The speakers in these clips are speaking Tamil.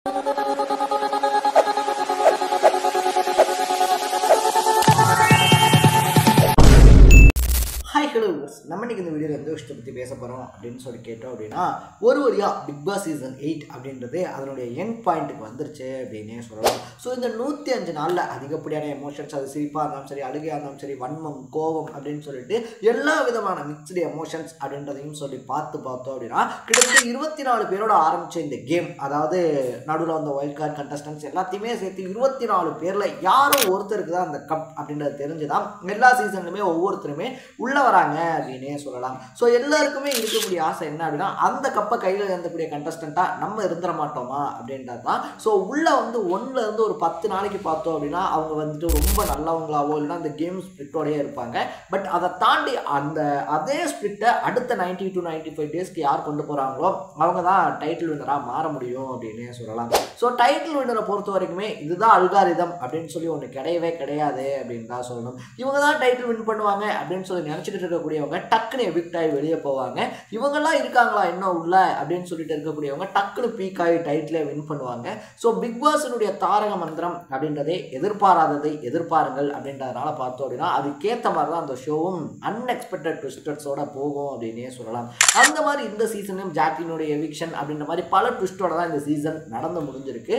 ஹாய் ஹலோ வியூவர்ஸ், நம்ம இன்னைக்கு இந்த வீடியோவில் எந்த விஷயத்தை பற்றி பேச போகிறோம் அப்படின்னு சொல்லி கேட்டோம் அப்படின்னா, ஒரு வழியாக பிக் பாஸ் சீசன் 8 அப்படின்றது அதனுடைய எண்ட் பாயிண்ட்டுக்கு வந்துருச்சு அப்படின்னே சொல்லலாம். ஸோ இந்த 105 நாளில் அதிகப்படியான எமோஷன்ஸ், அது சிரிப்பாக இருந்தாலும் சரி, அழுகையாக இருந்தாலும் சரி, வன்மம், கோபம் அப்படின்னு சொல்லிட்டு எல்லா விதமான மிக்ஸ்டு எமோஷன்ஸ் அப்படின்றதையும் சொல்லி பார்த்தோம் அப்படின்னா, கிட்டத்தட்ட 24 பேரோட ஆரம்பித்த இந்த கேம், அதாவது நடுவில் அந்த வைல்ட் கார்டு கண்டஸ்டன்ஸ் எல்லாத்தையுமே சேர்த்து 24 பேரில் யாரோ ஒருத்தருக்கு தான் அந்த கப் அப்படின்றது தெரிஞ்சுதான் எல்லா சீசன்லுமே ஒவ்வொருத்தருமே உள்ள வராங்க அப்படின்னே சொல்லலாம். ஸோ எல்லாருக்குமே இருக்கக்கூடிய ஆசை என்ன அப்படின்னா, அந்த கப்பை கையில் இருந்தக்கூடிய கண்டஸ்டண்ட்டாக நம்ம இருந்துட மாட்டோமா அப்படின்றது தான். ஸோ உள்ள வந்து 1ல இருந்து ஒரு 10 நாளைக்கு பார்த்தோம் அப்படின்னா அவங்க வந்துட்டு ரொம்ப நல்லவங்களாவோ இல்லைன்னா அந்த கேம் ஸ்பிரிட்டோடயே இருப்பாங்க. பட் அதை தாண்டி அதே ஸ்பிரிட்டை அடுத்த 90 to 95 டேஸ்க்கு யார் கொண்டு போகிறாங்களோ அவங்க தான் டைட்டில் வின்னராக மாற முடியும் அப்படின்னே சொல்லலாம். ஸோ டைட்டில் வின்னரை பொறுத்த வரைக்குமே இதுதான் அல்காரிதம் அப்படின்னு சொல்லி ஒன்று கிடையவே கிடையாது அப்படின்னு தான் சொல்லணும். இவங்க தான் டைட்டில் வின் பண்ணுவாங்க அப்படின்னு சொல்லி நினச்சிட்டு இருக்கக்கூடியவங்க டக்குன்னு எவிக்ட் ஆகி வெளியே போவாங்க. இவங்கெல்லாம் இருக்காங்களா இன்னும் உள்ள அப்படின்னு சொல்லிட்டு இருக்கக்கூடியவங்க டக்குன்னு பீக் ஆகி டைட்டிலே வின் பண்ணுவாங்க. ஸோ பிக் பாஸினுடைய தாரக மந்திரம் அப்படின்றதே எதிர்பாராததை எதிர்பாருங்கள் அப்படின்றதுனால பார்த்தோம் அப்படின்னா அதுக்கேற்ற மாதிரி தான் அந்த ஷோவும் அன்எக்ஸ்பெக்டட் ட்விஸ்டர்ஸோட போகும் அப்படின்னே சொல்லலாம். அந்த மாதிரி இந்த சீசனும் ஜாக்லினுடைய எவிக்ஷன் அப்படின்ற மாதிரி பல ட்விஸ்டோட தான் இந்த சீசன் நடந்து முடிஞ்சிருக்கு.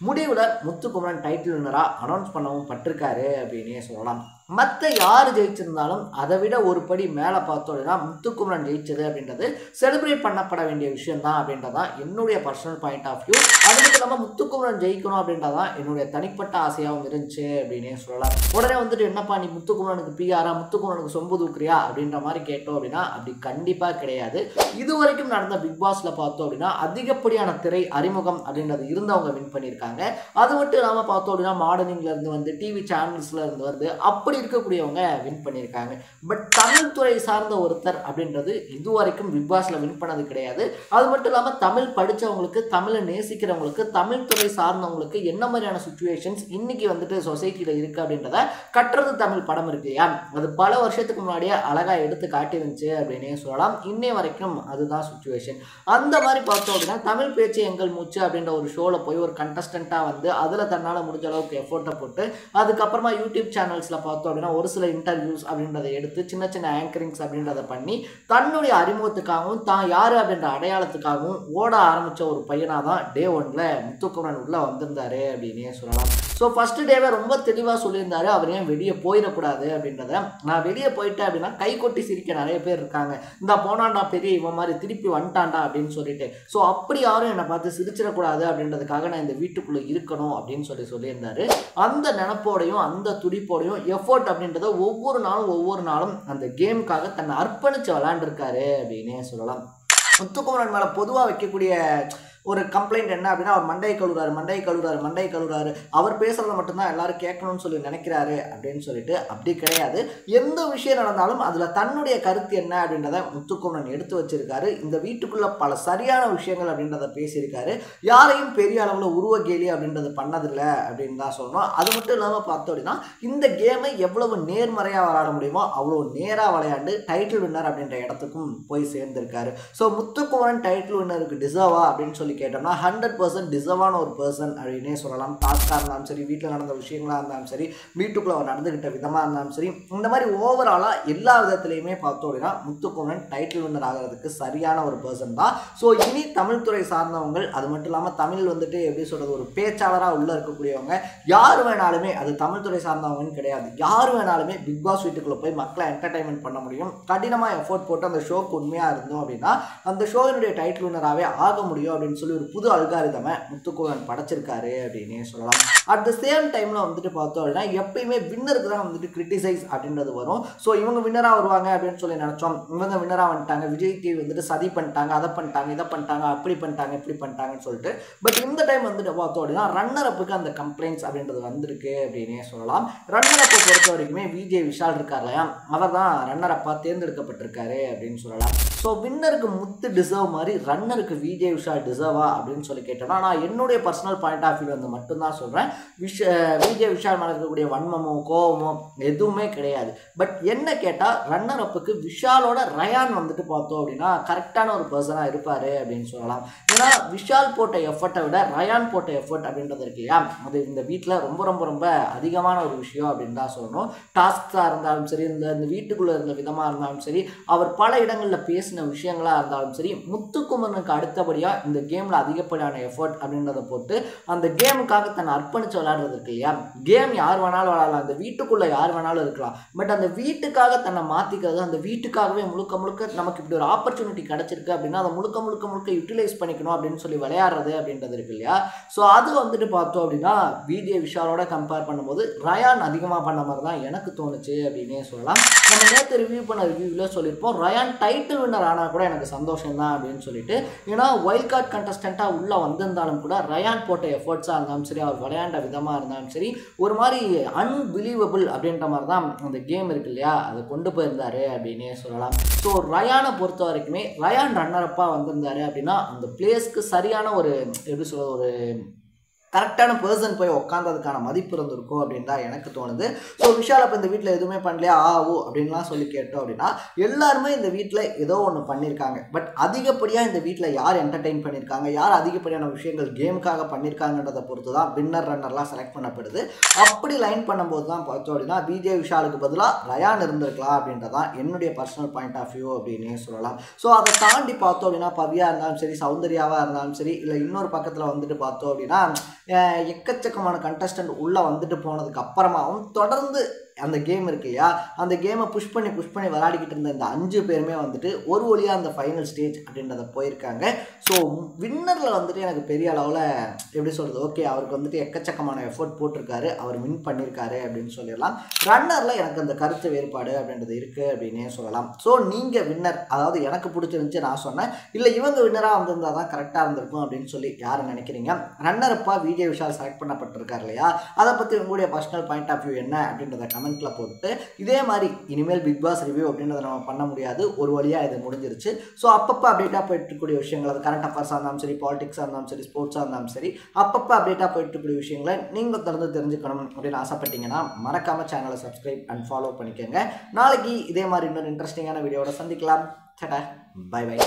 முடிவில் முத்துக்குமரன் டைட்டில் வின்னராக அனௌன்ஸ் பண்ணவும் பட்டிருக்காரு அப்படின்னே சொல்லலாம். மற்ற யார் ஜெயிச்சிருந்தாலும் அதை விட ஒரு படி மேலே பார்த்தோம் அப்படின்னா முத்துக்குமரன் ஜெயிச்சது அப்படின்றது செலிப்ரேட் பண்ணப்பட வேண்டிய விஷயம் தான் அப்படின்றதான் என்னுடைய பர்சனல் பாயிண்ட் ஆஃப் வியூ. அது மட்டும் இல்லாமல் முத்துக்குமரன் ஜெயிக்கணும் அப்படின்றதான் என்னுடைய தனிப்பட்ட ஆசையாகவும் இருந்துச்சு அப்படின்னே சொல்லலாம். உடனே வந்துட்டு என்னப்பா நீ முத்துக்குமரனுக்கு பிஆரா, முத்துக்குமரனுக்கு சொம்பு தூக்குறியா அப்படின்ற மாதிரி கேட்டோம் அப்படின்னா அப்படி கண்டிப்பாக கிடையாது. இது வரைக்கும் நடந்த பிக் பாஸ்ல பார்த்தோம் அப்படின்னா அதிகப்படியான திரை அறிமுகம் அப்படின்றது இருந்தவங்க வின் பண்ணியிருக்காங்க. அது மட்டும் இல்லாமல் பார்த்தோம் அப்படின்னா மாடர்னிங்ல இருந்து வந்து டிவி சேனல்ஸ்ல இருந்து வந்து அப்படி இருக்கக்கூடியவங்க வின் பண்ணியிருக்காங்க. பட் தமிழ் துறை சார்ந்த ஒருத்தர் அப்படின்றது இது வரைக்கும் பிக் பாஸ்ல வின் பண்ணது கிடையாது. அது மட்டும் இல்லாமல் தமிழ் படித்தவங்களுக்கு, தமிழை நேசிக்கிறவங்களுக்கு, தமிழ் துறை சார்ந்தவங்களுக்கு என்ன மாதிரியான சுச்சுவேஷன்ஸ் இன்னைக்கு வந்துட்டு சொசைட்டியில் இருக்குது அப்படின்றத கட்டுறது தமிழ் படம் இருக்கு இல்லையா, அது பல வருஷத்துக்கு முன்னாடியே அழகாக எடுத்து காட்டிருந்துச்சு அப்படின்னே சொல்லலாம். இன்னை வரைக்கும் அதுதான் சுச்சுவேஷன். அந்த மாதிரி பார்த்தோம் அப்படின்னா தமிழ் பேச்சு எங்கள் மூச்சு அப்படின்ற ஒரு ஷோவில் போய் ஒரு கண்டஸ்டண்ட்டாக வந்து அதில் தன்னால் முடிஞ்ச அளவுக்கு எஃபோர்ட்டை போட்டு அதுக்கப்புறமா யூடியூப் சேனல்ஸில் பார்த்தோம் அப்படின்னா ஒரு சில இன்டர்வியூஸ் அப்படின்றத எடுத்து சின்ன சின்ன ஆங்கரிங்ஸ் அப்படின்றத பண்ணி தன்னுடைய அறிமுகத்துக்காகவும் தான் யார் அப்படின்ற அடையாளத்துக்காகவும் ஓட ஆரம்பித்த ஒரு பையனாக தான் டே 1ல முத்துக்குமரன் உள்ள வந்திருந்தாரு அப்படின்னே சொல்லலாம். ஸோ ஃபர்ஸ்ட் டேவே ரொம்ப தெளிவாக சொல்லியிருந்தாரு அவர் ஏன் வெளியே போயிடக்கூடாது அப்படின்றத. நான் வெளியே போயிட்டேன் அப்படின்னா கை கொட்டி சிரிக்க நிறைய பேர் இருக்காங்க, இந்த போனாண்டா பெரிய இவன் மாதிரி திருப்பி வந்துட்டான்டா அப்படின்னு சொல்லிட்டு. ஸோ அப்படி யாரும் என்னை பார்த்து சிரிச்சிடக்கூடாது அப்படின்றதுக்காக நான் இந்த வீட்டுக்குள்ளே இருக்கணும் அப்படின்னு சொல்லியிருந்தாரு. அந்த நினப்போடையும் அந்த துடிப்போடையும் எஃபோர்ட் அப்படின்றத ஒவ்வொரு நாளும் அந்த கேமுக்காக தன்னை அர்ப்பணித்து விளையாண்டுருக்காரு அப்படின்னே சொல்லலாம். முத்துக்குமரன் மேலே பொதுவாக வைக்கக்கூடிய ஒரு கம்ப்ளைண்ட் என்ன அப்படின்னா அவர் மண்டையை கழுவுறாரு, அவர் பேசுறத மட்டும்தான் எல்லாரும் கேட்கணும்னு சொல்லி நினைக்கிறாரு அப்படின்னு சொல்லிட்டு. அப்படி கிடையாது. எந்த விஷயம் நடந்தாலும் அதில் தன்னுடைய கருத்து என்ன அப்படின்றத முத்துக்குமரன் எடுத்து வச்சிருக்காரு. இந்த வீட்டுக்குள்ள பல சரியான விஷயங்கள் அப்படின்றத பேசியிருக்காரு. யாரையும் பெரிய அளவில் உருவ கேலி அப்படின்றது பண்ணதில்லை அப்படின்னு தான் சொல்லணும். அது மட்டும் இல்லாமல் பார்த்தோம் அப்படின்னா இந்த கேமை எவ்வளவு நேர்மறையாக விளையாட முடியுமோ அவ்வளோ நேராக விளையாண்டு டைட்டில் வின்னர் அப்படின்ற இடத்துக்கும் போய் சேர்ந்திருக்காரு. ஸோ முத்துக்குமரன் டைட்டில் வின்னருக்கு டிசர்வா அப்படின்னு சொல்லி கேட்டோம்னா 100% டிசர்வான ஒரு பர்சன் அப்படின்னே சொல்லலாம். டாஸ்காக இருந்தாலும் சரி, வீட்டில் நடந்த விஷயங்களாக இருந்தாலும் சரி, வீட்டுக்குள்ளே அவர் நடந்துக்கிட்ட விதமாக இருந்தாலும் சரி, இந்த மாதிரி ஓவராலாக எல்லா விதத்துலையுமே பார்த்தோம் அப்படின்னா முத்துக்குமரன் டைட்டில் வின்னர் ஆகிறதுக்கு சரியான ஒரு பர்சன் தான். ஸோ இனி தமிழ் துறை சார்ந்தவங்க, அது மட்டும் இல்லாமல் தமிழ் வந்துட்டு எப்படி சொல்கிறது, ஒரு பேச்சாளராக உள்ளே இருக்கக்கூடியவங்க யார் வேணாலுமே, அது தமிழ் துறை சார்ந்தவங்கன்னு கிடையாது, யார் வேணாலுமே பிக் பாஸ் வீட்டுக்குள்ளே போய் மக்களை என்டர்டைன்மெண்ட் பண்ண முடியும். கடினமாக எஃபோர்ட் போட்டு அந்த ஷோக்கு உண்மையாக இருந்தோம் அப்படின்னா அந்த ஷோவினுடைய டைட்டில் வின்னராகவே ஆக முடியும் அப்படின்னு சொல்லி ஒரு புது அல்காரிதமை முத்துக்குமரன் படைச்சிருக்காரு அப்படின்னே சொல்லலாம். அட் த சேம் டைமில் வந்துட்டு பார்த்தோம் அப்படின்னா எப்பயுமே வின்னருக்கு தான் வந்துட்டு கிரிட்டிசைஸ் அப்படின்றது வரும். ஸோ இவங்க வின்னராக வருவாங்க அப்படின்னு சொல்லி நினச்சோம், இவங்க வின்னராக வந்துட்டாங்க, விஜய் டிவி வந்துட்டு சதி பண்ணிட்டாங்க, அதை பண்ணிட்டாங்க, இதை பண்ணிட்டாங்க, அப்படி பண்ணிட்டாங்க, இப்படி பண்ணிட்டாங்கன்னு சொல்லிட்டு. பட் இந்த டைம் வந்துட்டு பார்த்தோம் அப்படின்னா ரன்னர் அப்புக்கு அந்த கம்ப்ளைண்ட்ஸ் அப்படின்றது வந்திருக்கு அப்படின்னே சொல்லலாம். ரன்னர் அப்பை பொறுத்த வரைக்குமே விஜய் விஷால் இருக்கார் இல்லையா, அவர் தான் ரன்னர் அப்பா தேர்ந்தெடுக்கப்பட்டிருக்காரு அப்படின்னு சொல்லலாம். ஸோ வின்னருக்கு முத்து டிசர்வ் மாதிரி ரன்னருக்கு விஜய் விஷால் டிசர்வ் டிசர்வா அப்படின்னு சொல்லி கேட்டோம்னா நான் என்னுடைய பர்சனல் பாயிண்ட் ஆஃப் வியூ வந்து மட்டும்தான் சொல்கிறேன். விஜய் விஷால் மேலே இருக்கக்கூடிய வன்மமோ கோவமோ எதுவுமே கிடையாது. பட் என்ன கேட்டால் ரன்னர் அப்புக்கு விஷாலோட ரயான் வந்துட்டு பார்த்தோம் அப்படின்னா கரெக்டான ஒரு பர்சனாக இருப்பார் அப்படின்னு சொல்லலாம். ஏன்னா விஷால் போட்ட எஃபர்ட்டை விட ரயான் போட்ட எஃபர்ட் அப்படின்றது இருக்கு இல்லையா, அது இந்த வீட்டில் ரொம்ப ரொம்ப ரொம்ப அதிகமான ஒரு விஷயம் அப்படின்னு தான் சொல்லணும். டாஸ்காக இருந்தாலும் சரி, இந்த வீட்டுக்குள்ளே இருந்த விதமாக இருந்தாலும் சரி, அவர் பல இடங்களில் பேசின விஷயங்களாக இருந்தாலும் சரி, முத்துக்குமரனுக்கு அடுத்தபடியாக இந்த கேமில் அதிகப்படியான எஃபர்ட் அப்படின்றத போட்டு அந்த கேமுக்காக தன்னை அர்ப்பணித்து விளையாடுறது இருக்கு இல்லையா. கேம் யார் வேணாலும் விளையாடலாம், அந்த வீட்டுக்குள்ளே யார் வேணாலும் இருக்கலாம். பட் அந்த வீட்டுக்காக தன்னை மாற்றிக்கிறது, அந்த வீட்டுக்காகவே முழுக்க முழுக்க நமக்கு இப்படி ஒரு ஆப்பர்ச்சுனிட்டி கிடச்சிருக்கு அப்படின்னா அதை முழுக்க முழுக்க முழுக்க யூட்டிலைஸ் பண்ணிக்கணும் அப்படின்னு சொல்லி விளையாடுறது அப்படின்றது இருக்கு இல்லையா. ஸோ அது வந்துட்டு பார்த்தோம் அப்படின்னா விஜய் விஷாலோட கம்பேர் பண்ணும்போது ரயான் அதிகமாக பண்ண மாதிரி தான் எனக்கு தோணுச்சு அப்படின்னே சொல்லலாம். நம்ம நேற்று ரிவ்யூ பண்ண ரிவ்யூவில் சொல்லியிருப்போம் ரயான் டைட்டில் வின்னர் ஆனால் கூட எனக்கு சந்தோஷம் தான் அப்படின்னு சொல்லிட்டு. ஏன்னா வைல்ட் கார்டு கண்டஸ்டண்ட்டாக உள்ளே வந்திருந்தாலும் கூட ரயான் போட்ட எஃபர்ட்ஸாக இருந்தாலும் சரி, அவர் விளையாண்ட விதமாக இருந்தாலும் சரி, ஒரு மாதிரி அன்பிலீவபிள் அப்படின்ற மாதிரி தான் அந்த கேம் இருக்கு இல்லையா, அதை கொண்டு போயிருந்தாரு அப்படின்னே சொல்லலாம். ஸோ ரயானை பொறுத்த வரைக்குமே ரயான் ரன்னரப்பாக வந்திருந்தாரு அப்படின்னா அந்த பிளேஸ்க்கு சரியான ஒரு எப்படி சொல்கிறது, ஒரு கரெக்டான பர்சன் போய் உட்காந்ததுக்கான மதிப்பு இருந்திருக்கும் அப்படின்னு தான் எனக்கு தோணுது. ஸோ விஷால் அப்போ இந்த வீட்டில் எதுவுமே பண்ணலையா ஓ அப்படின்லாம் சொல்லி கேட்டோம் அப்படின்னா எல்லாருமே இந்த வீட்டில் ஏதோ ஒன்று பண்ணியிருக்காங்க. பட் அதிகப்படியாக இந்த வீட்டில் யார் என்டர்டெயின் பண்ணியிருக்காங்க, யார் அதிகப்படியான விஷயங்கள் கேமுக்காக பண்ணியிருக்காங்கன்றதை பொறுத்து தான் வின்னர் ரன்னர்லாம் செலக்ட் பண்ணப்படுது. அப்படி லைன் பண்ணும்போது தான் பார்த்தோம் அப்படின்னா விஜய் விஷாலுக்கு பதிலாக ரயான் இருந்திருக்கலாம் அப்படின்றதான் என்னுடைய பர்சனல் பாயிண்ட் ஆஃப் வியூ அப்படின்னே சொல்லலாம். ஸோ அதை தாண்டி பார்த்தோம் அப்படின்னா பவியா இருந்தாலும் சரி, சௌந்தர்யாவாக இருந்தாலும் சரி, இல்லை இன்னொரு பக்கத்தில் வந்துட்டு பார்த்தோம் அப்படின்னா எக்கச்சக்கமான கண்டஸ்டன்ட் உள்ளே வந்துட்டு போனதுக்கு அப்புறமாவும் தொடர்ந்து அந்த கேம் இருக்கு இல்லையா, அந்த கேமை புஷ் பண்ணி விளையாடிக்கிட்டு இருந்த இந்த 5 பேருமே வந்துட்டு ஒரு வழியாக அந்த ஃபைனல் ஸ்டேஜ் அப்படின்றத போயிருக்காங்க. ஸோ வின்னரில் வந்துட்டு எனக்கு பெரிய அளவில் எப்படி சொல்கிறது, ஓகே அவருக்கு வந்துட்டு எக்கச்சக்கமான எஃபோர்ட் போட்டிருக்காரு, அவர் வின் பண்ணியிருக்காரு அப்படின்னு சொல்லிடலாம். ரன்னரில் எனக்கு அந்த கருத்து வேறுபாடு அப்படின்றது இருக்குது அப்படின்னே சொல்லலாம். ஸோ நீங்கள் வின்னர், அதாவது எனக்கு பிடிச்சிருந்துச்சி நான் சொன்னேன், இல்லை இவங்க வின்னராக வந்திருந்தால் தான் கரெக்டாக இருந்திருக்கும் அப்படின்னு சொல்லி யார் நினைக்கிறீங்க? ரன்னரப்பா விஜய் விஷால் செலக்ட் பண்ணப்பட்டிருக்காரு இல்லையா, அதை பற்றி உங்களுடைய பர்சனல் பாயிண்ட் ஆஃப் வியூ என்ன அப்படின்றத கமெண்ட்டில் போட்டு, இதே மாதிரி இனிமேல் பிக் பாஸ் ரிவ்யூ அப்படின்றத நம்ம பண்ண முடியாது, ஒரு வழியாக இது முடிஞ்சிருச்சு. ஸோ அப்பப்போ அப்டேட்டாக போயிட்டுக்கூடிய விஷயங்கள், அது கரண்ட் அஃபேர்ஸாக இருந்தாலும் சரி, பாலிடிக்ஸாக இருந்தாலும் சரி, ஸ்போர்ட்ஸாக இருந்தாலும் சரி, அப்பப்போ அப்டேட்டாக போயிட்டுக்கூடிய விஷயங்களை நீங்கள் தொடர்ந்து தெரிஞ்சுக்கணும் அப்படின்னு ஆசைப்பட்டீங்கன்னா மறக்காமல் சேனலை சப்ஸ்கிரைப் அண்ட் ஃபாலோ பண்ணிக்கோங்க. நாளைக்கு இதே மாதிரி இன்னொரு இன்ட்ரெஸ்டிங்கான வீடியோட சந்திக்கலாம். Bye by.